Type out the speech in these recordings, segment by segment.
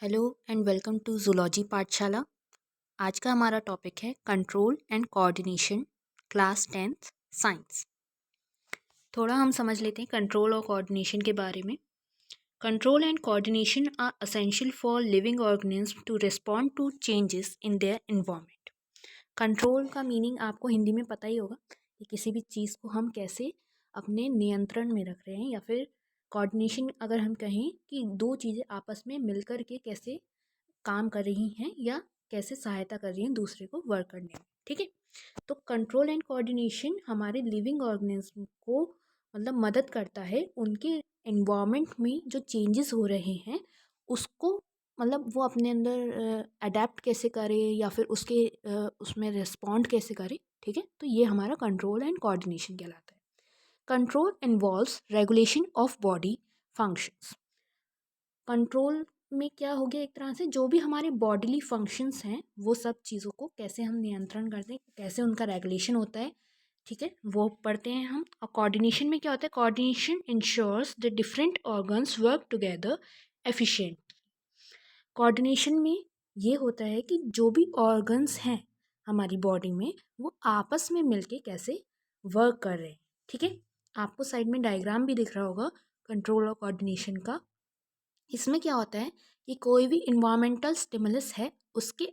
Hello and welcome to zoology Pathshala. आज का हमारा टॉपिक है control and coordination, class 10th science. थोड़ा हम समझ लेते हैं कंट्रोल और कोऑर्डिनेशन के बारे में। Control and coordination are essential for living organism to respond to changes in their environment. Control का मीनिंग आपको हिंदी में पता ही होगा कि किसी भी चीज़ को हम कैसे अपने नियंत्रण में रख रहे हैं, या फिर कोऑर्डिनेशन अगर हम कहें कि दो चीज़ें आपस में मिलकर के कैसे काम कर रही हैं या कैसे सहायता कर रही हैं दूसरे को वर्क करने में। ठीक है, तो कंट्रोल एंड कोऑर्डिनेशन हमारे लिविंग ऑर्गेनिज्म को मतलब मदद करता है उनके एनवायरनमेंट में जो चेंजेस हो रहे हैं उसको मतलब वो अपने अंदर अडेप्ट कैसे करे या फिर उसमें रिस्पॉन्ड कैसे करे। ठीक है, तो ये हमारा कंट्रोल एंड कोऑर्डिनेशन कहलाता है। Control involves regulation of body functions. Control में क्या हो गया, एक तरह से जो भी हमारे बॉडीली फंक्शंस हैं वो सब चीज़ों को कैसे हम नियंत्रण करते हैं, कैसे उनका रेगुलेशन होता है। ठीक है, वो पढ़ते हैं हम। और कोऑर्डिनेशन में क्या होता है, coordination ensures the different organs work together efficient. Coordination में ये होता है कि जो भी ऑर्गन्स हैं हमारी बॉडी में वो आपस में मिलके कैसे वर्क कर रहे हैं। ठीक है, आपको साइड में डायग्राम भी दिख रहा होगा कंट्रोल और कोऑर्डिनेशन का। इसमें क्या होता है कि कोई भी इन्वायरमेंटल स्टिमुलस है उसके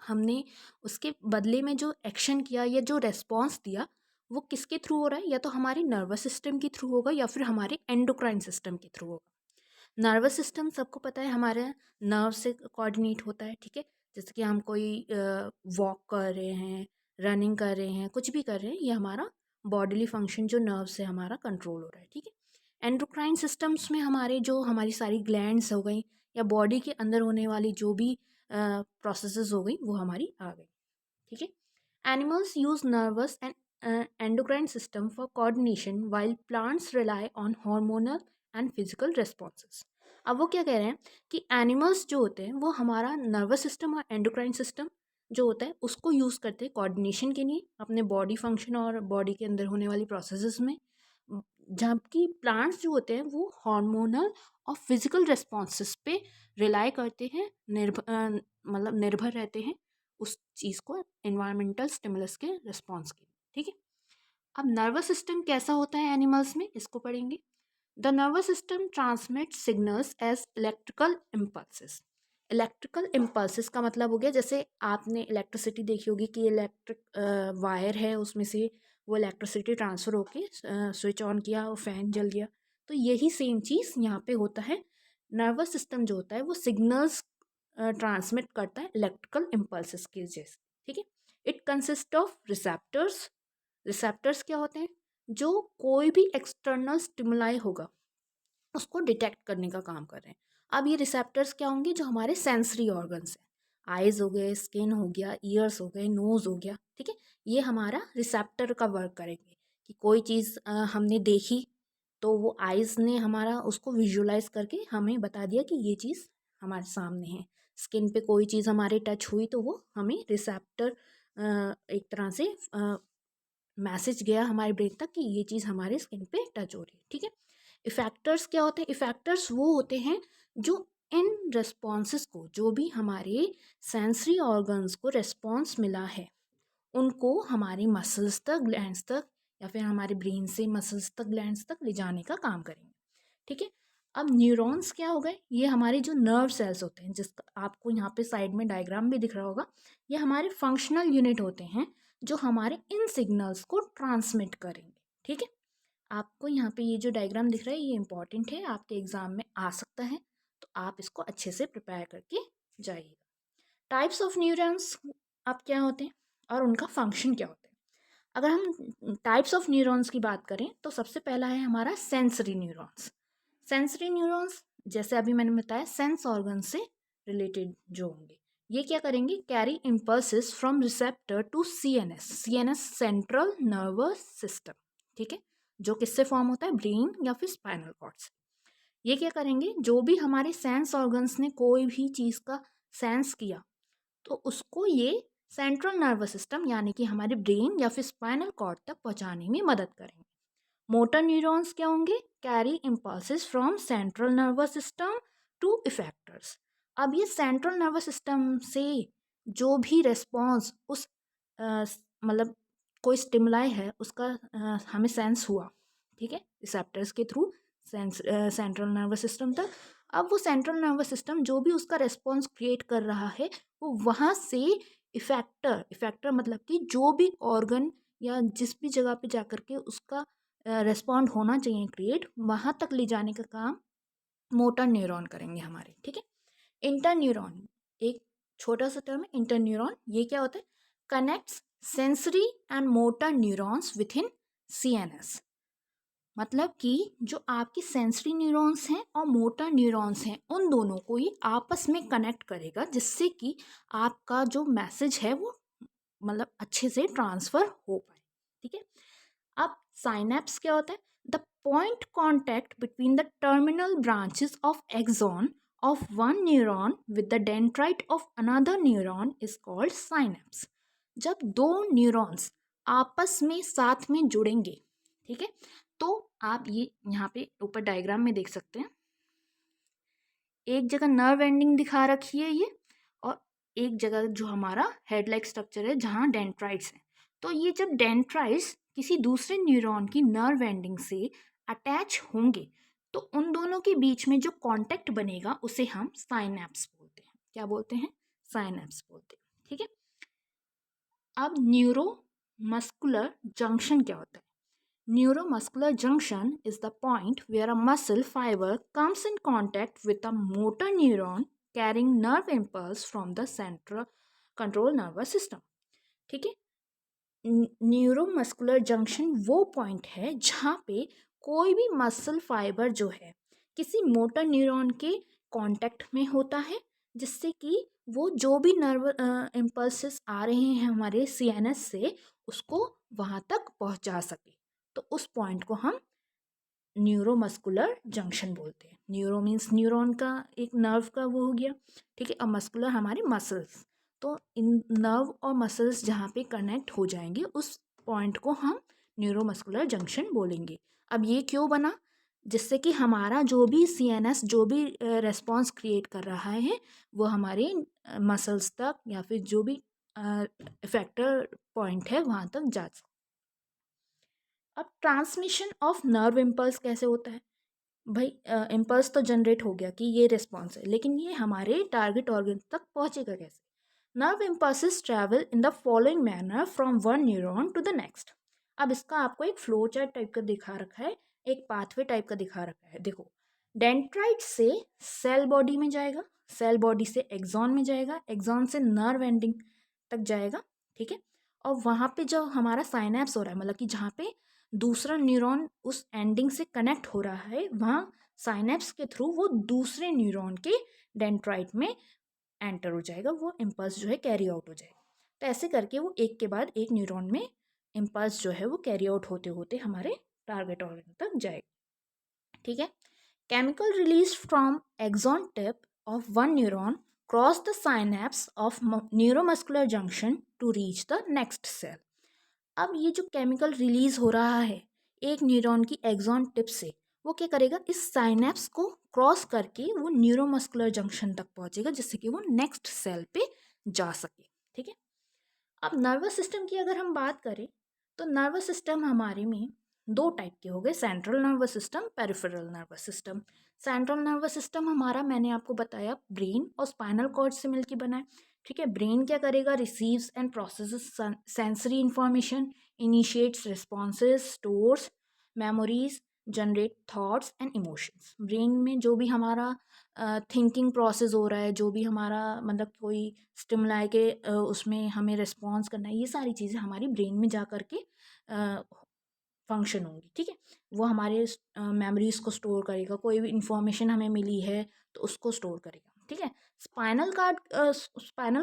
हमने उसके बदले में जो एक्शन किया या जो रेस्पॉन्स दिया वो किसके थ्रू हो रहा है, या तो हमारे नर्वस सिस्टम के थ्रू होगा या फिर हमारे एंडोक्राइन सिस्टम के थ्रू होगा। नर्वस सिस्टम सबको पता है हमारे नर्व से कोऑर्डिनेट होता है। ठीक है, जैसे कि हम कोई वॉक कर रहे हैं, रनिंग कर रहे हैं, कुछ भी कर रहे हैं, ये हमारा बॉडीली फंक्शन जो नर्व से हमारा कंट्रोल हो रहा है। ठीक है, एंडोक्राइन सिस्टम्स में हमारी सारी ग्लैंड्स हो गई या बॉडी के अंदर होने वाली जो भी प्रोसेसेस हो गई वो हमारी आ गई। ठीक है, animals use nervous and endocrine system for coordination while plants rely on hormonal and physical responses. अब वो क्या कह रहे हैं कि एनिमल्स जो होते हैं वो हमारा नर्वस सिस्टम और एंडोक्राइन सिस्टम जो होता है उसको यूज़ करते हैं कोऑर्डिनेशन के लिए अपने बॉडी फंक्शन और बॉडी के अंदर होने वाली प्रोसेसेस में। जबकि प्लांट्स जो होते हैं वो हार्मोनल और फिजिकल रिस्पॉन्सेस पे रिलाई करते हैं, निर्भर रहते हैं उस चीज़ को इन्वायरमेंटल स्टिमुलस के रिस्पॉन्स के। ठीक है, अब नर्वस सिस्टम कैसा होता है एनिमल्स में, इसको पढ़ेंगे। The nervous system transmit signals as electrical impulses. Electrical impulses का मतलब हो गया, जैसे आपने इलेक्ट्रिसिटी देखी होगी कि इलेक्ट्रिक वायर है, उसमें से वो इलेक्ट्रिसिटी ट्रांसफ़र होके स्विच ऑन किया और फैन जल गया। तो यही सेम चीज़ यहाँ पे होता है। नर्वस सिस्टम जो होता है वो सिग्नल्स ट्रांसमिट करता है इलेक्ट्रिकल इम्पल्सेस के जैसे। ठीक है, it consist of receptors. Receptors क्या होते हैं, जो कोई भी एक्सटर्नल स्टिमुलाई होगा उसको डिटेक्ट करने का काम कर रहे हैं। अब ये रिसेप्टर्स क्या होंगे, जो हमारे सेंसरी ऑर्गन्स हैं, आइज हो गए, स्किन हो गया, ईयर्स हो गए, नोज हो गया। ठीक है, ये हमारा रिसेप्टर का वर्क करेंगे कि कोई चीज़ हमने देखी तो वो आइज़ ने हमारा उसको विजुलाइज करके हमें बता दिया कि ये चीज़ हमारे सामने है। स्किन पे कोई चीज़ हमारे टच हुई तो वो हमें रिसेप्टर एक तरह से मैसेज गया हमारे ब्रेन तक कि ये चीज़ हमारे स्किन पे टच हो रही है। ठीक है, इफेक्टर्स क्या होते हैं, इफेक्टर्स वो होते हैं जो इन रिस्पॉन्सेस को, जो भी हमारे सेंसरी ऑर्गन्स को रिस्पॉन्स मिला है उनको हमारे मसल्स तक, ग्लैंड्स तक, या फिर हमारे ब्रेन से मसल्स तक, ग्लैंड्स तक ले जाने का काम करेंगे। ठीक है, अब न्यूरॉन्स क्या हो गए, ये हमारे जो नर्व सेल्स होते हैं, जिसका आपको यहाँ पे साइड में डायग्राम भी दिख रहा होगा, ये हमारे फंक्शनल यूनिट होते हैं जो हमारे इन सिग्नल्स को ट्रांसमिट करेंगे। ठीक है, आपको यहाँ पे ये जो डायग्राम दिख रहा है ये इंपॉर्टेंट है, आपके एग्जाम में आ सकता है, तो आप इसको अच्छे से प्रिपेयर करके जाइएगा। टाइप्स ऑफ न्यूरॉन्स अब क्या होते हैं और उनका फंक्शन क्या होता है। अगर हम टाइप्स ऑफ न्यूरॉन्स की बात करें तो सबसे पहला है हमारा सेंसरी न्यूरॉन्स। सेंसरी न्यूरॉन्स जैसे अभी मैंने बताया सेंस ऑर्गन से रिलेटेड जो होंगे, ये क्या करेंगे, carry impulses from receptor to CNS. CNS central nervous system. ठीक है, जो किससे फॉर्म होता है, ब्रेन या फिर स्पाइनल कॉर्ड से। ये क्या करेंगे, जो भी हमारे सेंस ऑर्गन्स ने कोई भी चीज़ का सेंस किया तो उसको ये सेंट्रल नर्वस सिस्टम यानी कि हमारे ब्रेन या फिर स्पाइनल कॉर्ड तक पहुंचाने में मदद करेंगे। मोटर न्यूरॉन्स क्या होंगे, carry impulses from central nervous system to effectors. अब ये सेंट्रल नर्वस सिस्टम से जो भी रेस्पॉन्स उस मतलब कोई स्टिमुलाई है उसका हमें सेंस हुआ, ठीक है, रिसेप्टर्स के थ्रू सेंट्रल नर्वस सिस्टम तक। अब वो सेंट्रल नर्वस सिस्टम जो भी उसका रेस्पॉन्स क्रिएट कर रहा है वो वहाँ से इफेक्टर मतलब कि जो भी ऑर्गन या जिस भी जगह पे जाकर के उसका रेस्पॉन्ड होना चाहिए क्रिएट, वहाँ तक ले जाने का काम मोटर न्यूरॉन करेंगे हमारे, ठीक है। इंटर न्यूरॉन एक छोटा सा टर्म है, इंटर न्यूरॉन। ये क्या होता है? Connects sensory and motor neurons with in CNS। मतलब कि जो आपकी सेंसरी न्यूरॉन्स हैं और मोटर न्यूरॉन्स हैं उन दोनों को ही आपस में कनेक्ट करेगा, जिससे कि आपका जो मैसेज है वो मतलब अच्छे से ट्रांसफ़र हो पाए, ठीक है। अब साइनेप्स क्या होता है? The point contact between the terminal branches of axon of one neuron with the dendrite of another neuron is called synapse. जब दो न्यूरॉन्स आपस में साथ में जुड़ेंगे, ठीक है, तो आप ये यहाँ पे ऊपर डायग्राम में देख सकते हैं, एक जगह नर्व एंडिंग दिखा रखी है ये, और एक जगह जो हमारा हेड लाइक स्ट्रक्चर है जहाँ डेंड्राइट्स हैं। तो ये जब डेंड्राइट्स किसी दूसरे न्यूरॉन की नर्व एंडिंग से अटैच होंगे तो उन दोनों के बीच में जो कांटेक्ट बनेगा उसे हम साइनेप्स बोलते हैं। क्या बोलते हैं? साइनेप्स बोलते हैं, ठीक है। अब न्यूरो मस्कुलर जंक्शन क्या होता है? Neuromuscular junction is the point where a muscle fiber comes in contact with a motor neuron carrying nerve impulse from the central control nervous system, ठीक है। न्यूरोमस्कुलर जंक्शन वो पॉइंट है जहाँ पे कोई भी मसल फाइबर जो है किसी मोटर न्यूरॉन के कांटेक्ट में होता है, जिससे कि वो जो भी नर्व इम्पल्सेस आ रहे हैं हमारे CNS से उसको वहाँ तक पहुँचा सके। तो उस पॉइंट को हम न्यूरोमस्कुलर जंक्शन बोलते हैं। न्यूरो मीन्स न्यूरॉन का एक नर्व का वो हो गया, ठीक है। अब मस्कुलर हमारे मसल्स, तो इन नर्व और मसल्स जहाँ पे कनेक्ट हो जाएंगे उस पॉइंट को हम न्यूरोमस्कुलर जंक्शन बोलेंगे। अब ये क्यों बना? जिससे कि हमारा जो भी CNS जो भी रेस्पॉन्स क्रिएट कर रहा है वो हमारे मसल्स तक या फिर जो भी इफेक्टर पॉइंट है वहाँ तक जा सकता। अब ट्रांसमिशन ऑफ नर्व इम्पल्स कैसे होता है? भाई इम्पल्स तो जनरेट हो गया कि ये रिस्पॉन्स है, लेकिन ये हमारे टारगेट ऑर्गन तक पहुंचेगा कैसे? Nerve impulses travel in the following manner from one neuron to the next. अब इसका आपको एक फ्लो चार्ट टाइप का दिखा रखा है, एक पाथवे टाइप का दिखा रखा है। देखो, डेंड्राइट से सेल बॉडी में जाएगा, सेल बॉडी से एक्सॉन में जाएगा, एक्सॉन से नर्व एंडिंग तक जाएगा, ठीक है। और वहाँ पे जो हमारा साइनेप्स हो रहा है, मतलब कि जहाँ पे दूसरा न्यूरॉन उस एंडिंग से कनेक्ट हो रहा है, वहाँ साइनेप्स के थ्रू वो दूसरे न्यूरॉन के डेंड्राइट में एंटर हो जाएगा, वो इम्पल्स जो है कैरी आउट हो जाएगा। तो ऐसे करके वो एक के बाद एक न्यूरॉन में इम्पल्स जो है वो कैरी आउट होते होते हमारे टारगेट ऑर्गन तक जाएगा, ठीक है। Chemical release from axon tip of one neuron cross the synapse of neuromuscular junction to reach the next cell. अब ये जो केमिकल रिलीज हो रहा है एक न्यूरॉन की एक्सॉन टिप से, वो क्या करेगा? इस साइनेप्स को क्रॉस करके वो न्यूरोमस्कुलर जंक्शन तक पहुंचेगा, जिससे कि वो नेक्स्ट सेल पे जा सके, ठीक है। अब नर्वस सिस्टम की अगर हम बात करें तो नर्वस सिस्टम हमारे में दो टाइप के हो गए, central nervous system, peripheral nervous system. Central nervous system हमारा मैंने आपको बताया ब्रेन और स्पाइनल कॉर्ड से मिलकर बना है, ठीक है। ब्रेन क्या करेगा? Receives and processes sensory information, initiates responses, stores memories, generate thoughts and emotions. Brain में जो भी हमारा थिंकिंग प्रोसेस हो रहा है, जो भी हमारा मतलब कोई स्टिमुलाई के उसमें हमें रिस्पॉन्स करना है, ये सारी चीज़ें हमारी ब्रेन में जा कर के फंक्शन होंगी, ठीक है। वो हमारे मेमोरीज को स्टोर करेगा, कोई भी इंफॉर्मेशन हमें मिली है तो उसको स्टोर करेगा, ठीक है। स्पाइनल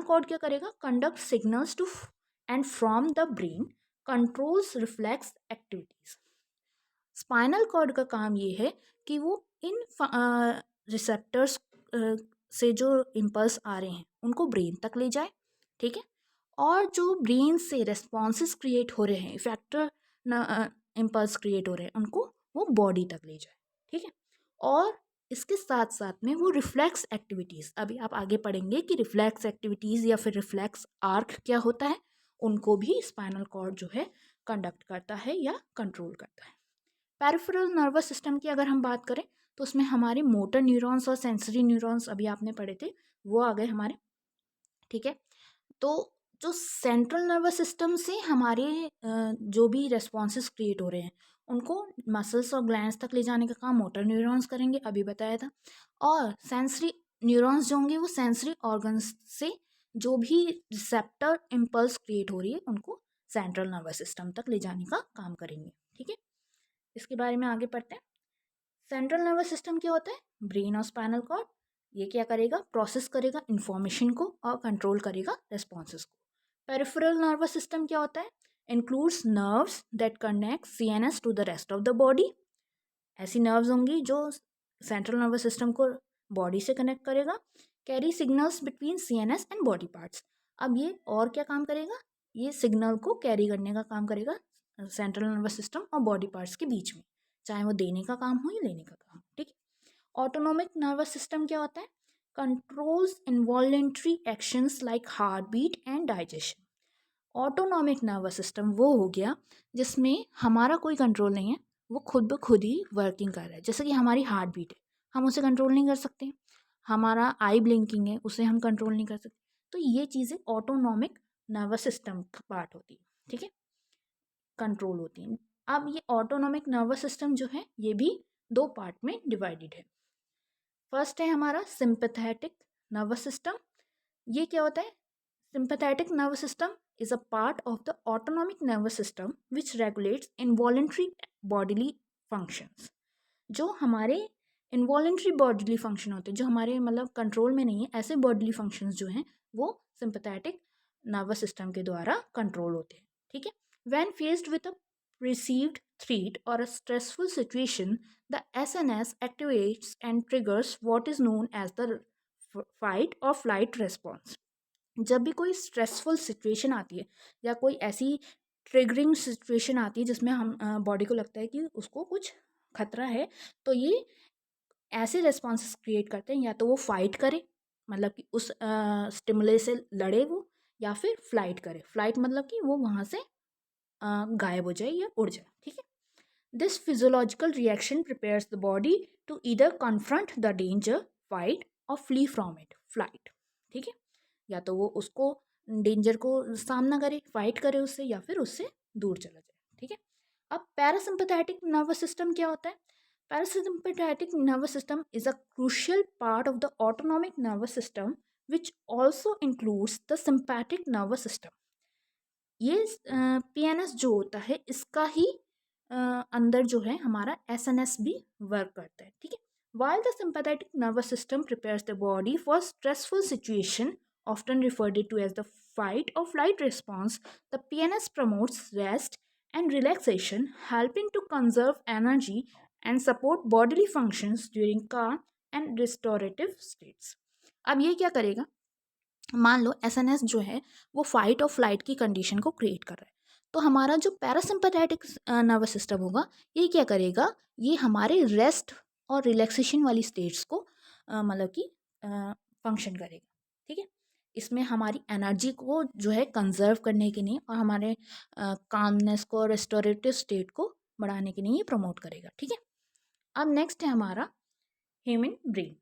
कॉर्ड क्या करेगा? Conduct signals to and from the brain, controls reflex activities. Spinal cord का काम ये है कि वो इन रिसेप्टर्स से जो इम्पल्स आ रहे हैं उनको ब्रेन तक ले जाए, ठीक है। और जो ब्रेन से रेस्पॉन्सेस क्रिएट हो रहे हैं, इफेक्टर इम्पल्स क्रिएट हो रहे हैं, उनको वो बॉडी तक ले जाए, ठीक है। और इसके साथ साथ में वो रिफ्लेक्स एक्टिविटीज़, अभी आप आगे पढ़ेंगे कि रिफ्लेक्स एक्टिविटीज़ या फिर रिफ्लेक्स आर्क क्या होता है, उनको भी स्पाइनल कॉर्ड जो है कंडक्ट करता है या कंट्रोल करता है। पेरिफेरल नर्वस सिस्टम की अगर हम बात करें तो उसमें हमारे मोटर न्यूरॉन्स और सेंसरी न्यूरॉन्स अभी आपने पढ़े थे, वो आ गए हमारे। ठीक है, तो जो सेंट्रल नर्वस सिस्टम से हमारे जो भी रेस्पॉन्सेस क्रिएट हो रहे हैं उनको मसल्स और ग्लैंड्स तक ले जाने का काम मोटर न्यूरॉन्स करेंगे, अभी बताया था। और सेंसरी न्यूरॉन्स जो होंगे वो सेंसरी ऑर्गन्स से जो भी रिसेप्टर इम्पल्स क्रिएट हो रही है उनको सेंट्रल नर्वस सिस्टम तक ले जाने का काम करेंगे। ठीक है, इसके बारे में आगे पढ़ते हैं। सेंट्रल नर्वस सिस्टम क्या होता है? ब्रेन और स्पाइनल कॉर्ड। ये क्या करेगा? प्रोसेस करेगा इंफॉर्मेशन को और कंट्रोल करेगा रेस्पॉन्सेस को। पेरिफेरल नर्वस सिस्टम क्या होता है? Includes nerves that connect CNS to the rest of the body. ऐसी नर्व्स होंगी जो सेंट्रल नर्वस सिस्टम को बॉडी से कनेक्ट करेगा, carry signals between CNS and body parts. अब ये और क्या काम करेगा? ये सिग्नल को कैरी करने का काम करेगा सेंट्रल नर्वस सिस्टम और बॉडी पार्ट्स के बीच में, चाहे वो देने का काम हो या लेने का काम। ठीक है, ऑटोनोमिक नर्वस सिस्टम क्या होता है? Controls involuntary actions like heart beat and digestion. Autonomic nervous system वो हो गया जिसमें हमारा कोई कंट्रोल नहीं है, वो खुद ब खुद ही वर्किंग कर रहा है। जैसे कि हमारी हार्ट बीट है, हम उसे कंट्रोल नहीं कर सकते। हमारा आई ब्लिंकिंग है, उसे हम कंट्रोल नहीं कर सकते। तो ये चीज़ें ऑटोनॉमिक नर्वस सिस्टम का पार्ट होती है। ठीक है, कंट्रोल होती हैं। अब ये ऑटोनॉमिक नर्वस सिस्टम जो है ये भी दो पार्ट में डिवाइडेड है। फर्स्ट है हमारा सिंपैथेटिक नर्वस सिस्टम। ये क्या होता है? Sympathetic nervous system is a part of the autonomic nervous system which regulates involuntary bodily functions। जो हमारे इन्वॉलेंट्री बॉडीली फंक्शन होते हैं, जो हमारे मतलब कंट्रोल में नहीं है, ऐसे बॉडीली फंक्शंस जो हैं वो सिंपैथेटिक नर्वस सिस्टम के द्वारा कंट्रोल होते हैं। ठीक है, when faced with a perceived threat or a stressful situation, the SNS activates and triggers what is known as the fight or flight response। जब भी कोई स्ट्रेसफुल सिचुएशन आती है या कोई ऐसी ट्रिगरिंग सिचुएशन आती है जिसमें हम बॉडी को लगता है कि उसको कुछ खतरा है, तो ये ऐसे रेस्पॉन्सेस क्रिएट करते हैं, या तो वो फाइट करे, मतलब कि उस स्टिमुलस से लड़े वो, या फिर फ्लाइट करे। फ्लाइट मतलब कि वो वहाँ से गायब हो जाए या उड़ जाए। ठीक है, this physiological reaction prepares the body to either confront the danger, fight और फ्ली फ्रॉम इट, फ्लाइट। ठीक है, या तो वो उसको डेंजर को सामना करे, फाइट करे उससे, या फिर उससे दूर चला जाए। ठीक है, अब पैरासिम्पैथेटिक नर्वस सिस्टम क्या होता है? Parasympathetic nervous system is a crucial part of the autonomic nervous system which also includes the sympathetic nervous system. ये पीएनएस जो होता है इसका ही अंदर जो है हमारा एसएनएस भी वर्क करता है। ठीक है, while the sympathetic nervous system prepares the body for stressful situation, often referred to as the fight or flight response, the PNS promotes rest and relaxation, helping to conserve energy and support bodily functions during calm and restorative states। अब ये क्या करेगा? मान लो SNS जो है वो fight और flight की कंडीशन को क्रिएट कर रहा है, तो हमारा जो पैरासिम्पैथेटिक नर्वस सिस्टम होगा ये क्या करेगा? ये हमारे रेस्ट और रिलैक्सेशन वाली स्टेट्स को मतलब कि फंक्शन करेगा। ठीक है, इसमें हमारी एनर्जी को जो है कंजर्व करने के लिए और हमारे कामनेस को, रेस्टोरेटिव स्टेट को बढ़ाने के लिए ये प्रमोट करेगा। ठीक है, अब नेक्स्ट है हमारा ह्यूमन ब्रेन।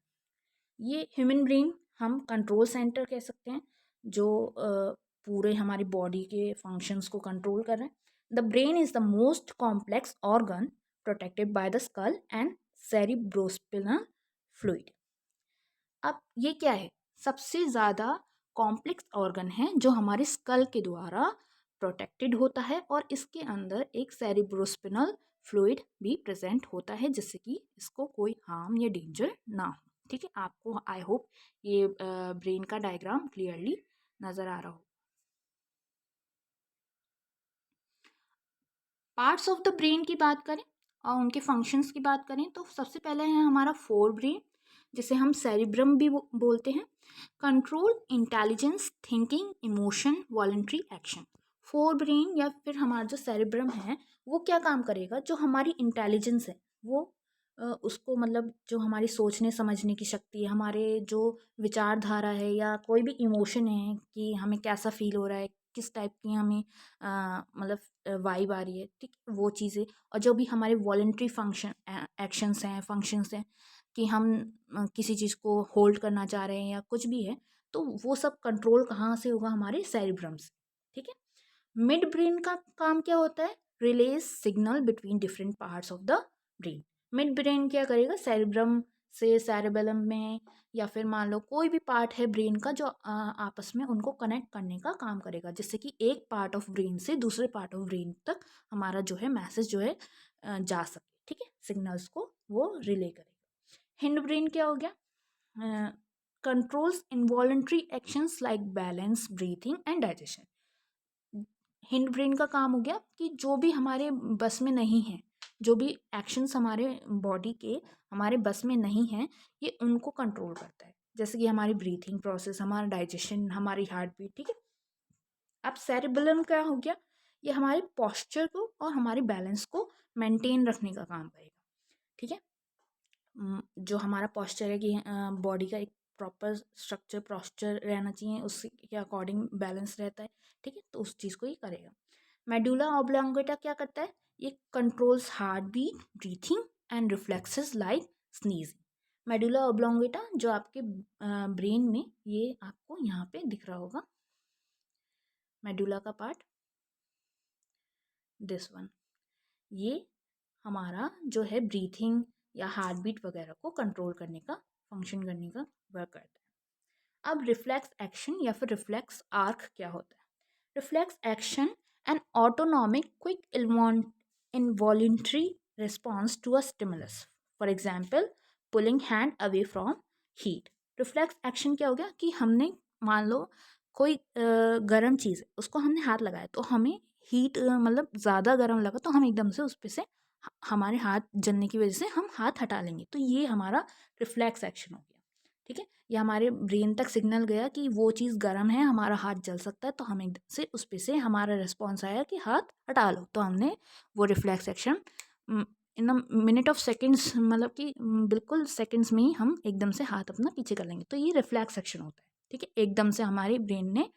ये ह्यूमन ब्रेन हम कंट्रोल सेंटर कह सकते हैं, जो पूरे हमारी बॉडी के फंक्शंस को कंट्रोल कर रहे हैं। The brain is the most complex organ protected by the skull and cerebrospinal fluid. अब ये क्या है? सबसे ज़्यादा कॉम्प्लेक्स ऑर्गन है जो हमारे स्कल के द्वारा प्रोटेक्टेड होता है, और इसके अंदर एक सेरिब्रोस्पिनल फ्लूइड भी प्रेजेंट होता है जिससे कि इसको कोई हार्म या डेंजर ना हो। ठीक है, आपको आई होप ये ब्रेन का डायग्राम क्लियरली नज़र आ रहा हो। पार्ट्स ऑफ द ब्रेन की बात करें और उनके फंक्शंस की बात करें तो सबसे पहले है हमारा फोर ब्रेन, जिसे हम सेरिब्रम भी बोलते हैं। Control intelligence, thinking, emotion, voluntary action. Fore brain या फिर हमारा जो सेरिब्रम है वो क्या काम करेगा? जो हमारी इंटेलिजेंस है वो उसको मतलब जो हमारी सोचने समझने की शक्ति है, हमारे जो विचारधारा है या कोई भी इमोशन है कि हमें कैसा फ़ील हो रहा है, किस टाइप की हमें मतलब वाइब आ रही है, ठीक है? वो चीज़ें और जो भी हमारे वॉलंटरी एक्शंस हैं, फंक्शंस हैं कि हम किसी चीज़ को होल्ड करना चाह रहे हैं या कुछ भी है, तो वो सब कंट्रोल कहाँ से होगा? हमारे सेरेब्रम से, ठीक है? मिड ब्रेन का काम क्या होता है? Release signal between different parts of the brain. Mid brain क्या करेगा? सेरेब्रम से सेरेबेलम में या फिर मान लो कोई भी पार्ट है ब्रेन का जो आपस में उनको कनेक्ट करने का काम करेगा, जिससे कि एक पार्ट ऑफ ब्रेन से दूसरे पार्ट ऑफ ब्रेन तक हमारा जो है मैसेज जो है जा सके, ठीक है? सिग्नल्स को वो रिले करेगा। हिंड ब्रेन क्या हो गया? Controls involuntary actions like balance, breathing and digestion. Hind brain का काम हो गया कि जो भी हमारे बस में नहीं है, जो भी एक्शंस हमारे बॉडी के हमारे बस में नहीं है, ये उनको कंट्रोल करता है, जैसे कि हमारी ब्रीथिंग प्रोसेस, हमारा डाइजेशन, हमारी हार्ट बीट, ठीक है? अब सेरिबेलम क्या हो गया? ये हमारे पोस्चर को और हमारे बैलेंस को मेंटेन रखने का काम करेगा, ठीक है? जो हमारा पोस्चर है कि बॉडी का एक प्रॉपर स्ट्रक्चर पोस्चर रहना चाहिए, उसके के अकॉर्डिंग बैलेंस रहता है, ठीक है? तो उस चीज़ को ही करेगा। मेडुला ऑब्लोंगेटा क्या करता है? ये controls heart beat, breathing and reflexes like sneezing. Medulla oblongata जो आपके ब्रेन में, ये आपको यहाँ पे दिख रहा होगा, मेडुला का पार्ट, दिस वन, ये हमारा जो है ब्रीथिंग या हार्ट बीट वगैरह को कंट्रोल करने का, फंक्शन करने का वर्क करता है। अब रिफ्लेक्स एक्शन या फिर रिफ्लेक्स आर्क क्या होता है? Reflex action an autonomic quick involuntary response to a stimulus, for example pulling hand away from heat. Reflex action क्या हो गया कि हमने मान लो कोई गर्म चीज़ है, उसको हमने हाथ लगाया तो हमें हीट मतलब ज़्यादा गर्म लगा तो हम एकदम से उस पे से हमारे हाथ जलने की वजह से हम हाथ हटा लेंगे, तो ये हमारा रिफ्लेक्स एक्शन हो गया, ठीक है? ये हमारे ब्रेन तक सिग्नल गया कि वो चीज़ गर्म है, हमारा हाथ जल सकता है, तो हम एकदम से उस पे से हमारा रिस्पॉन्स आया कि हाथ हटा लो, तो हमने वो reflex action in a minute of seconds, मतलब कि बिल्कुल सेकेंड्स में ही हम एकदम से हाथ अपना पीछे कर लेंगे, तो ये रिफ्लेक्स एक्शन होता है, ठीक है? एकदम से हमारे ब्रेन ने,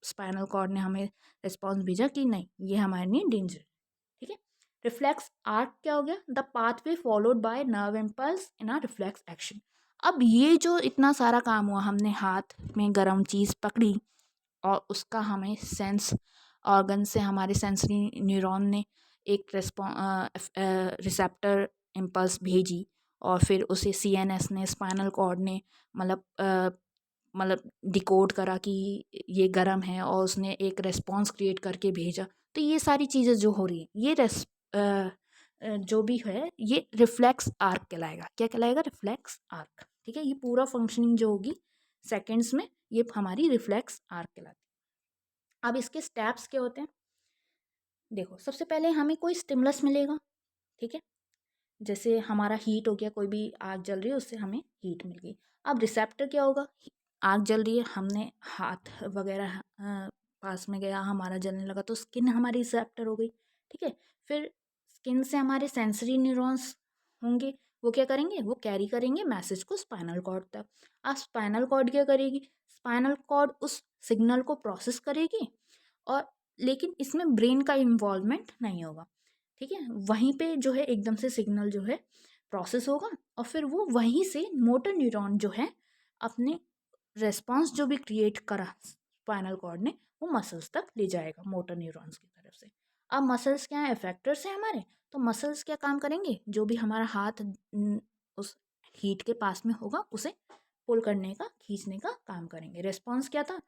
स्पाइनल कॉर्ड ने हमें रिस्पॉन्स भेजा कि नहीं, ये हमारे लिए डेंजर, ठीक है? रिफ्लेक्स आर्क क्या हो गया? The pathway followed by nerve impulse in a reflex action. अब ये जो इतना सारा काम हुआ, हमने हाथ में गर्म चीज़ पकड़ी और उसका हमें सेंस ऑर्गन से हमारे सेंसरी न्यूरॉन ने एक रिसेप्टर इम्पल्स भेजी और फिर उसे सीएनएस ने, स्पाइनल कॉर्ड ने मतलब डिकोड करा कि ये गर्म है और उसने एक रेस्पॉन्स क्रिएट करके भेजा। तो ये सारी चीज़ें जो हो रही हैं, ये जो भी है ये रिफ्लेक्स आर्क कहलाएगा। क्या कहलाएगा? रिफ्लेक्स आर्क, ठीक है? ये पूरा फंक्शनिंग जो होगी सेकेंड्स में, ये हमारी रिफ्लेक्स आर्क कहलाती है। अब इसके स्टेप्स क्या होते हैं? देखो, सबसे पहले हमें कोई स्टिमुलस मिलेगा, ठीक है? जैसे हमारा हीट हो गया, कोई भी आग जल रही है उससे हमें हीट मिल गई। अब रिसेप्टर क्या होगा? आग जल रही है, हमने हाथ वगैरह पास में गया, हमारा जलने लगा, तो स्किन हमारी रिसेप्टर हो गई, ठीक है? फिर स्किन से हमारे सेंसरी न्यूरॉन्स होंगे, वो क्या करेंगे? वो कैरी करेंगे मैसेज को स्पाइनल कॉर्ड तक। अब स्पाइनल कॉर्ड क्या करेगी? स्पाइनल कॉर्ड उस सिग्नल को प्रोसेस करेगी, और लेकिन इसमें ब्रेन का इन्वॉल्वमेंट नहीं होगा, ठीक है? वहीं पे जो है एकदम से सिग्नल जो है प्रोसेस होगा और फिर वो वहीं से मोटर न्यूरॉन जो है अपने रेस्पॉन्स जो भी क्रिएट करा स्पाइनल कॉर्ड ने, वो मसल्स तक ले जाएगा मोटर न्यूरॉन्स की तरफ से। अब मसल्स क्या है? इफेक्टर्स हैं हमारे, तो मसल्स क्या काम करेंगे? जो भी हमारा हाथ उस हीट के पास में होगा उसे पुल करने का, खींचने का काम करेंगे। रेस्पॉन्स क्या था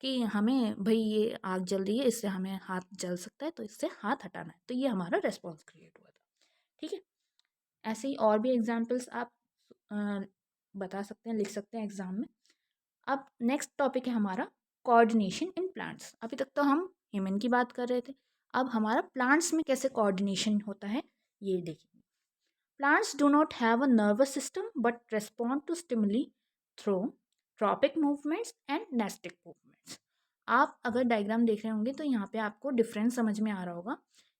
कि हमें भाई ये आग जल रही है, इससे हमें हाथ जल सकता है, तो इससे हाथ हटाना है, तो ये हमारा रेस्पॉन्स क्रिएट हुआ था, ठीक है? ऐसे ही और भी एग्जाम्पल्स आप अ, बता सकते हैं, लिख सकते हैं एग्जाम में। अब नेक्स्ट टॉपिक है हमारा कोऑर्डिनेशन इन प्लांट्स। अभी तक तो हम ह्यूमन की बात कर रहे थे, अब हमारा प्लांट्स में कैसे कोऑर्डिनेशन होता है ये देखिए। Plants do not have a nervous system but respond to stimuli through tropic movements and nastic movements. आप अगर डायग्राम देख रहे होंगे तो यहाँ पे आपको डिफरेंस समझ में आ रहा होगा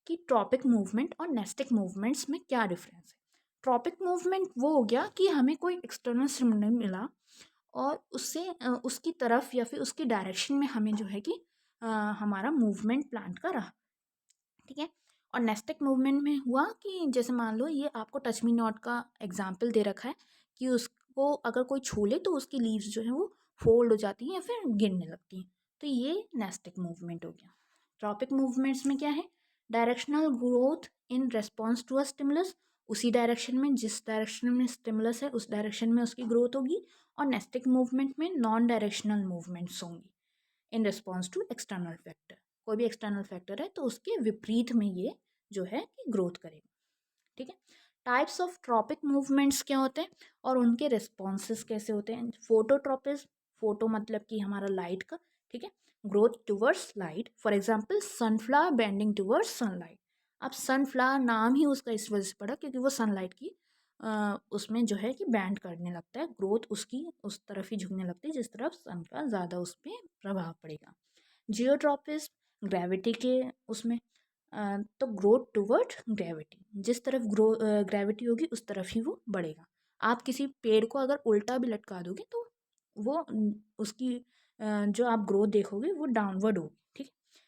कि ट्रॉपिक मूवमेंट और नेस्टिक मूवमेंट्स में क्या डिफरेंस है। ट्रॉपिक मूवमेंट वो हो गया कि हमें कोई एक्सटर्नल स्टिमुलस मिला और उससे उसकी तरफ या फिर उसकी डायरेक्शन में हमें जो है कि हमारा मूवमेंट प्लांट का रहा, ठीक है। और नेस्टिक मूवमेंट में हुआ कि जैसे मान लो ये आपको टच मी नॉट का एग्जाम्पल दे रखा है कि उसको अगर कोई छू ले तो उसकी लीव्स जो है वो फोल्ड हो जाती हैं या फिर गिरने लगती हैं, तो ये नेस्टिक मूवमेंट हो गया। ट्रॉपिक मूवमेंट्स में क्या है, directional growth in response to a stimulus, उसी डायरेक्शन में जिस डायरेक्शन में स्टिमुलस है उस डायरेक्शन में उसकी ग्रोथ होगी। और नेस्टिक मूवमेंट में नॉन डायरेक्शनल मूवमेंट्स होंगी in response to external factor, कोई भी एक्सटर्नल फैक्टर है तो उसके विपरीत में ये जो है कि ग्रोथ करेगा, ठीक है। टाइप्स ऑफ ट्रॉपिक मूवमेंट्स क्या होते हैं और उनके रिस्पॉन्सेस कैसे होते हैं। फोटोट्रॉपिज्म, फोटो मतलब कि हमारा लाइट का, ठीक है। Growth towards light, for example sunflower bending towards sunlight. अब सनफ्लावर नाम ही उसका इस वजह से पड़ा क्योंकि वो सनलाइट की उसमें जो है कि बैंड करने लगता है, ग्रोथ उसकी उस तरफ ही झुकने लगती है जिस तरफ सन का ज़्यादा उस पर प्रभाव पड़ेगा। जियोट्रॉपिज्म ग्रेविटी के उसमें तो ग्रोथ टूवर्ड ग्रेविटी, जिस तरफ ग्रेविटी होगी उस तरफ ही वो बढ़ेगा। आप किसी पेड़ को अगर उल्टा भी लटका दोगे तो वो उसकी जो आप ग्रोथ देखोगे वो डाउनवर्ड होगी, ठीक है।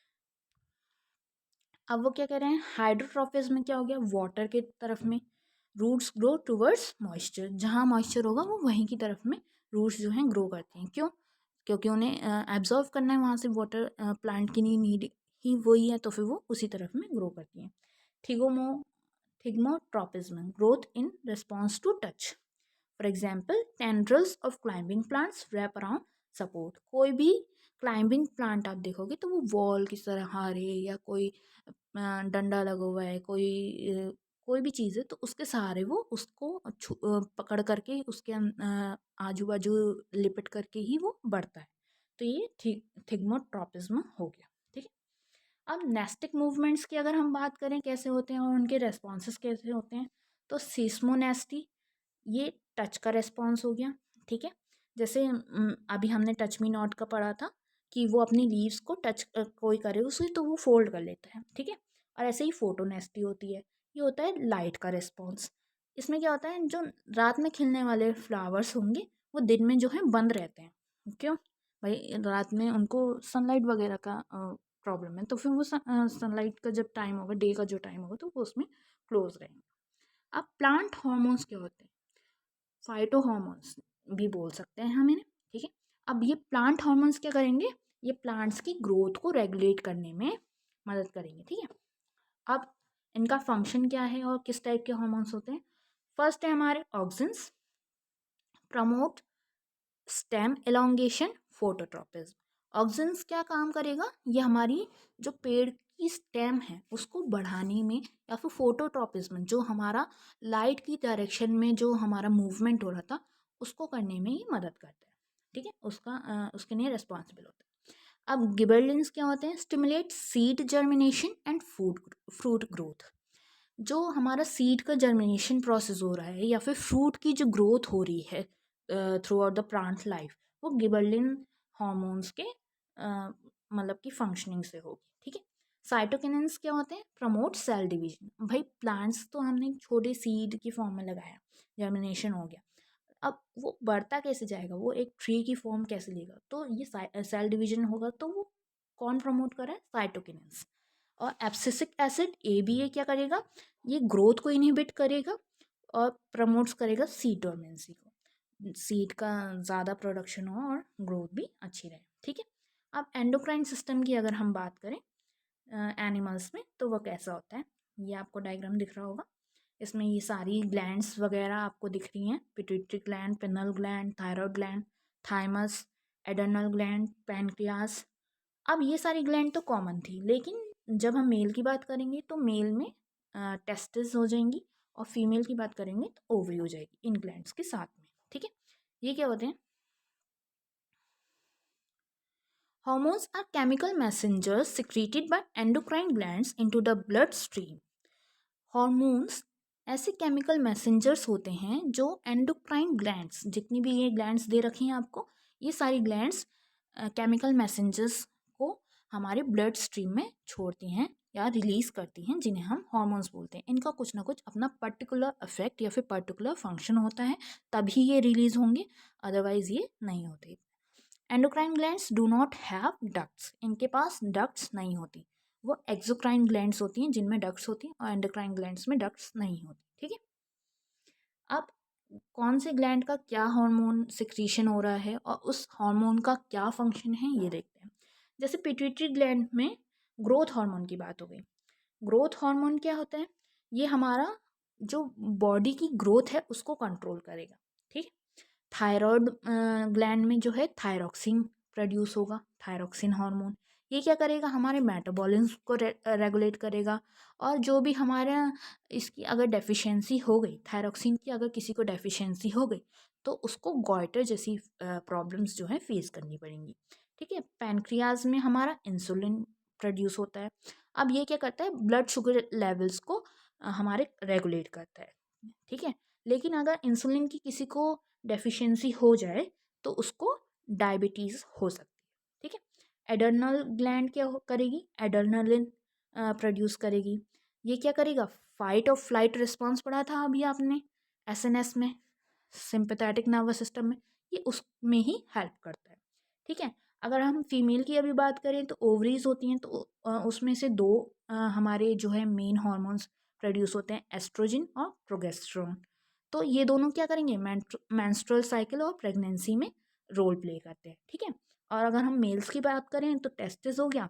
अब वो क्या कह रहे हैं, हाइड्रोट्रॉपिज्म में क्या हो गया, वाटर के तरफ में रूट्स ग्रो टूवर्ड्स मॉइस्चर, जहाँ मॉइस्चर होगा वो वहीं की तरफ में रूट्स जो हैं ग्रो करते हैं। क्यों, क्योंकि उन्हें एब्जॉर्व करना है वहाँ से वाटर, प्लांट की नीड ही वही है, तो फिर वो उसी तरफ में ग्रो करती हैं। Thigmo thigmotropism, growth in response to touch, for example tendrils of climbing plants wrap around support. कोई भी क्लाइंबिंग प्लांट आप देखोगे तो वो वॉल की तरह हारे या कोई डंडा लगा हुआ है, कोई भी चीज़ है तो उसके सहारे वो उसको पकड़ करके उसके आजू बाजू लिपट करके ही वो बढ़ता है, तो ये थिग्मोट्रॉपिज्म हो गया, ठीक है। अब नेस्टिक मूवमेंट्स की अगर हम बात करें कैसे होते हैं और उनके रेस्पॉन्सेस कैसे होते हैं, तो सिस्मोनेस्टी ये टच का रेस्पॉन्स हो गया, ठीक है। जैसे अभी हमने टच मी नॉट का पढ़ा था कि वो अपनी लीव्स को टच कोई करे उसे तो वो फोल्ड कर लेता है, ठीक है। और ऐसे ही फोटोनेस्टी होती है, ये होता है लाइट का रिस्पॉन्स। इसमें क्या होता है, जो रात में खिलने वाले फ्लावर्स होंगे वो दिन में जो है बंद रहते हैं, क्यों भाई, रात में उनको सनलाइट वगैरह का प्रॉब्लम है, तो फिर वो सनलाइट का जब टाइम होगा, डे का जो टाइम होगा तो वो उसमें क्लोज रहेंगे। अब प्लांट हॉर्मोन्स क्या होते हैं, फाइटो हॉर्मोन्स भी बोल सकते हैं हम इन्हें, ठीक है। अब ये प्लांट हॉर्मोन्स क्या करेंगे, ये प्लांट्स की ग्रोथ को रेगुलेट करने में मदद करेंगे, ठीक है। अब इनका फंक्शन क्या है और किस टाइप के हॉर्मोन्स होते हैं। फर्स्ट है हमारे auxins, promote stem elongation, phototropism. Auxins क्या काम करेगा, ये हमारी जो पेड़ की स्टेम है उसको बढ़ाने में, या फिर फोटोट्रॉपिज्म जो हमारा लाइट की डायरेक्शन में जो हमारा मूवमेंट हो रहा था उसको करने में ही मदद करता है, ठीक है, उसके लिए रिस्पॉन्सिबल होता है। अब गिबरेलिन्स क्या होते हैं, stimulate seed germination and fruit growth. जो हमारा सीड का जर्मिनेशन प्रोसेस हो रहा है या फिर फ्रूट की जो ग्रोथ हो रही है through out the plant life, वो गिबरलिन हॉर्मोन्स के मतलब की फंक्शनिंग से होगी, ठीक है। साइटोकिनेंस क्या होते हैं, प्रमोट सेल डिवीजन। भाई प्लांट्स तो हमने छोटे सीड की फॉर्म में लगाया, जर्मिनेशन हो गया, अब वो बढ़ता कैसे जाएगा, वो एक ट्री की फॉर्म कैसे लेगा, तो ये सेल डिवीजन होगा, तो वो कौन प्रमोट कर रहा है, साइटोकिनेंस। और एब्सिसिक एसिड ABA क्या करेगा, ये ग्रोथ को इनहिबिट करेगा और प्रमोट्स करेगा सीड डोर्मेंसी को, सीड का ज़्यादा प्रोडक्शन हो और ग्रोथ भी अच्छी रहे, ठीक है। अब एंडोक्राइन सिस्टम की अगर हम बात करें एनिमल्स में तो वो कैसा होता है, ये आपको डायग्राम दिख रहा होगा, इसमें ये सारी ग्लैंड्स वगैरह आपको दिख रही हैं, pituitary gland, penal gland, thyroid gland, thymus, adrenal gland, pancreas. अब ये सारी ग्लैंड तो कॉमन थी, लेकिन जब हम मेल की बात करेंगे तो मेल में टेस्टिस हो जाएंगी और फीमेल की बात करेंगे तो ओवरी हो जाएगी इन ग्लैंड्स के साथ में, ठीक है। ये क्या होते हैं, hormones are chemical messengers secreted by endocrine glands into the blood stream. Hormones ऐसे केमिकल मैसेंजर्स होते हैं जो एंडोक्राइन ग्लैंड्स, जितनी भी ये ग्लैंड्स दे रखी हैं आपको, ये सारी ग्लैंड्स केमिकल मैसेंजर्स को हमारे ब्लड स्ट्रीम में छोड़ती हैं या रिलीज़ करती हैं, जिन्हें हम हॉर्मोन्स बोलते हैं। इनका कुछ ना कुछ अपना पर्टिकुलर इफेक्ट या फिर पर्टिकुलर फंक्शन होता है, तभी ये रिलीज़ होंगे, अदरवाइज़ ये नहीं होते। Endocrine glands do not have ducts, इनके पास डक्ट्स नहीं होती। वो एक्सोक्राइन ग्लैंड्स होती हैं जिनमें डक्ट्स होती हैं, और एंडोक्राइन ग्लैंड्स में डक्ट्स नहीं होती। ठीक है, अब कौन से ग्लैंड का क्या हार्मोन सिक्रीशन हो रहा है और उस हार्मोन का क्या फंक्शन है ये देखते हैं। जैसे पिट्यूटरी ग्लैंड में ग्रोथ हार्मोन की बात हो गई। ग्रोथ हार्मोन क्या होता है? ये हमारा जो बॉडी की ग्रोथ है उसको कंट्रोल करेगा। ठीक है, थायराइड ग्लैंड में जो है थायरॉक्सिन प्रोड्यूस होगा, थायरॉक्सिन हार्मोन। ये क्या करेगा? हमारे मेटाबॉलिज्म को रेगुलेट करेगा। और जो भी हमारे इसकी अगर डेफिशिएंसी हो गई, थायरॉक्सिन की अगर किसी को डेफिशिएंसी हो गई, तो उसको गॉइटर जैसी प्रॉब्लम्स जो है फेस करनी पड़ेंगी। ठीक है, पैनक्रियाज में हमारा इंसुलिन प्रोड्यूस होता है। अब ये क्या करता है? ब्लड शुगर लेवल्स को हमारे रेगुलेट करता है। ठीक है, लेकिन अगर इंसुलिन की किसी को डेफिशिएंसी हो जाए तो उसको डायबिटीज़ हो सकती है। ठीक है, एडर्नल ग्लैंड क्या करेगी? एडर्नलिन प्रोड्यूस करेगी। ये क्या करेगा? फाइट और फ्लाइट रिस्पॉन्स पढ़ा था अभी आपने एसएनएस में, सिंपैथेटिक नर्वस सिस्टम में, ये उसमें ही हेल्प करता है। ठीक है, अगर हम फीमेल की अभी बात करें तो ओवरीज होती हैं, तो उसमें से दो हमारे जो है मेन हॉर्मोन्स प्रोड्यूस होते हैं, एस्ट्रोजन और प्रोगेस्टेरोन। तो ये दोनों क्या करेंगे? मेंस्ट्रुअल साइकिल और प्रेगनेंसी में रोल प्ले करते हैं। ठीक है, और अगर हम मेल्स की बात करें तो टेस्टिस हो गया,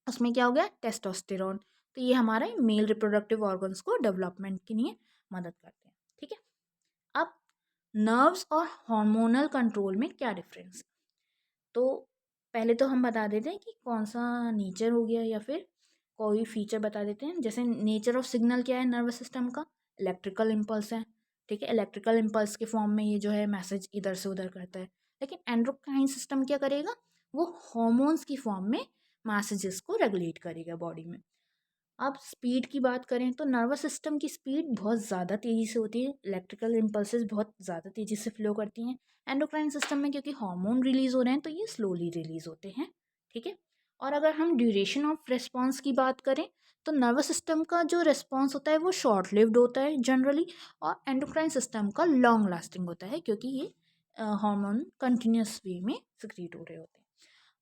उसमें क्या हो गया? टेस्टोस्टेरोन। तो ये हमारे मेल रिप्रोडक्टिव ऑर्गन्स को डेवलपमेंट के लिए मदद करते हैं। ठीक है, अब नर्व्स और हार्मोनल कंट्रोल में क्या डिफरेंस है? तो पहले तो हम बता देते हैं कि कौन सा नेचर हो गया, या फिर कोई फीचर बता देते हैं। जैसे नेचर ऑफ सिग्नल क्या है नर्वस सिस्टम का? इलेक्ट्रिकल इम्पल्स है। ठीक है, इलेक्ट्रिकल इम्पल्स के फॉर्म में ये जो है मैसेज इधर से उधर करता है। लेकिन एंडोक्राइन सिस्टम क्या करेगा? वो हॉर्मोन्स की फॉर्म में मैसेजेस को रेगुलेट करेगा बॉडी में। अब स्पीड की बात करें तो नर्वस सिस्टम की स्पीड बहुत ज़्यादा तेज़ी से होती है, इलेक्ट्रिकल इम्पल्सेस बहुत ज़्यादा तेज़ी से फ्लो करती हैं। एंडोक्राइन सिस्टम में क्योंकि हार्मोन रिलीज़ हो रहे हैं तो ये स्लोली रिलीज़ होते हैं। ठीक है, और अगर हम ड्यूरेशन ऑफ रिस्पॉन्स की बात करें तो नर्वस सिस्टम का जो रिस्पॉन्स होता है वो शॉर्ट लिव्ड होता है जनरली, और एंडोक्राइन सिस्टम का लॉन्ग लास्टिंग होता है, क्योंकि ये हार्मोन कंटिन्यूस वे में सिक्रीट हो रहे होते हैं।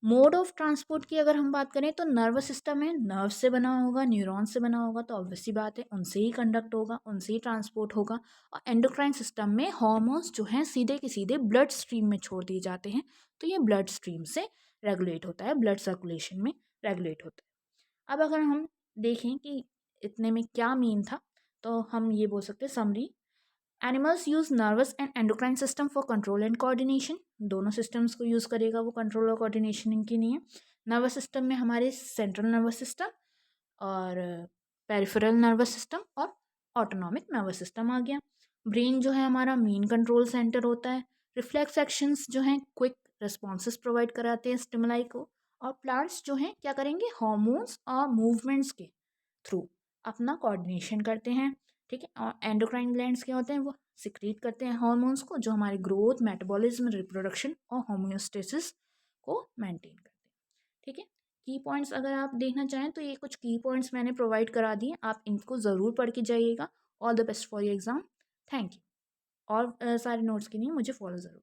मोड ऑफ ट्रांसपोर्ट की अगर हम बात करें तो नर्वस सिस्टम है, नर्व से बना होगा, न्यूरॉन से बना होगा, तो ऑब्वियस सी बात है उनसे ही कंडक्ट होगा, उनसे ही ट्रांसपोर्ट होगा। और एंडोक्राइन सिस्टम में हार्मोन्स जो हैं सीधे के सीधे ब्लड स्ट्रीम में छोड़ दिए जाते हैं, तो ये ब्लड स्ट्रीम से रेगुलेट होता है, ब्लड सर्कुलेशन में रेगुलेट होता है। अब अगर हम देखें कि इतने में क्या मीन था, तो हम ये बोल सकते हैं summary. Animals use nervous and endocrine system for control and coordination. दोनों सिस्टम्स को यूज़ करेगा वो कंट्रोल और कोऑर्डिनेशन के लिए। नर्वस सिस्टम में हमारे सेंट्रल नर्वस सिस्टम और पेरिफेरल नर्वस सिस्टम और ऑटोनॉमिक नर्वस सिस्टम आ गया। ब्रेन जो है हमारा मेन कंट्रोल सेंटर होता है। रिफ्लेक्स एक्शंस जो हैं क्विक रिस्पॉन्सेस प्रोवाइड कराते हैं स्टिमुलाई को। और प्लांट्स जो हैं क्या करेंगे? हॉर्मोन्स और मूवमेंट्स के थ्रू अपना कोऑर्डिनेशन करते हैं। ठीक है, और एंडोक्राइन ग्लैंड्स क्या होते हैं? वो सिक्रीट करते हैं हार्मोन्स को, जो हमारी ग्रोथ, मेटाबॉलिज्म, रिप्रोडक्शन और होम्योस्टेसिस को मेंटेन करते हैं। ठीक है, की पॉइंट्स अगर आप देखना चाहें तो ये कुछ की पॉइंट्स मैंने प्रोवाइड करा दिए, आप इनको ज़रूर पढ़ के जाइएगा। All the best for your exam. Thank you. और सारे नोट्स के लिए मुझे फॉलो ज़रूर